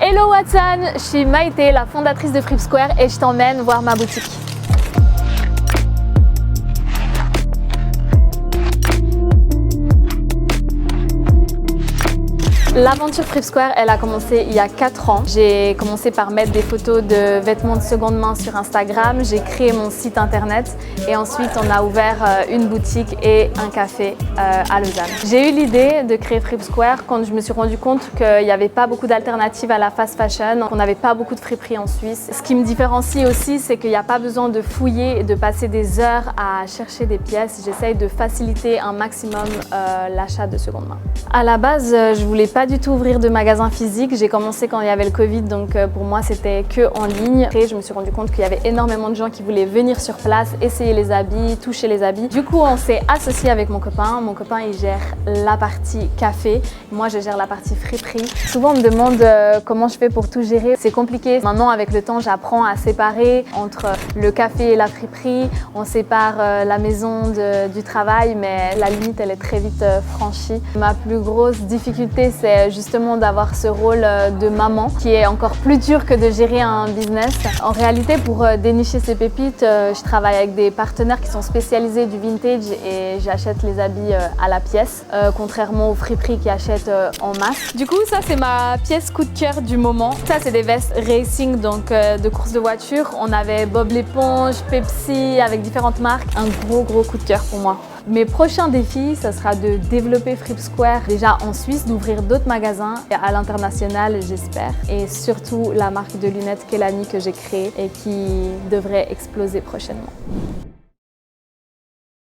Hello Watson, je suis Maïté, la fondatrice de Fripp Square et je t'emmène voir ma boutique. L'aventure Fripp Square, elle a commencé il y a 4 ans. J'ai commencé par mettre des photos de vêtements de seconde main sur Instagram. J'ai créé mon site internet et ensuite on a ouvert une boutique et un café à Lausanne. J'ai eu l'idée de créer Fripp Square quand je me suis rendu compte qu'il n'y avait pas beaucoup d'alternatives à la fast fashion, qu'on n'avait pas beaucoup de friperies en Suisse. Ce qui me différencie aussi, c'est qu'il n'y a pas besoin de fouiller et de passer des heures à chercher des pièces. J'essaye de faciliter un maximum l'achat de seconde main. À la base, je voulais pas du tout ouvrir de magasin physique. J'ai commencé quand il y avait le Covid, donc pour moi c'était que en ligne. Après, je me suis rendu compte qu'il y avait énormément de gens qui voulaient venir sur place, essayer les habits, toucher les habits. Du coup, on s'est associé avec mon copain. Mon copain, il gère la partie café. Moi, je gère la partie friperie. Souvent, on me demande comment je fais pour tout gérer. C'est compliqué. Maintenant, avec le temps, j'apprends à séparer entre le café et la friperie. On sépare la maison du travail, mais la limite, elle est très vite franchie. Ma plus grosse difficulté, c'est justement d'avoir ce rôle de maman qui est encore plus dur que de gérer un business. En réalité, pour dénicher ces pépites, je travaille avec des partenaires qui sont spécialisés du vintage et j'achète les habits à la pièce, contrairement aux friperies qui achètent en masse. Du coup, ça c'est ma pièce coup de cœur du moment. Ça c'est des vestes racing, donc de course de voiture. On avait Bob l'éponge, Pepsi, avec différentes marques. Un gros coup de cœur pour moi. Mes prochains défis, ça sera de développer Fripp Square déjà en Suisse, d'ouvrir d'autres magasins et à l'international, j'espère. Et surtout la marque de lunettes Kelani que j'ai créée et qui devrait exploser prochainement.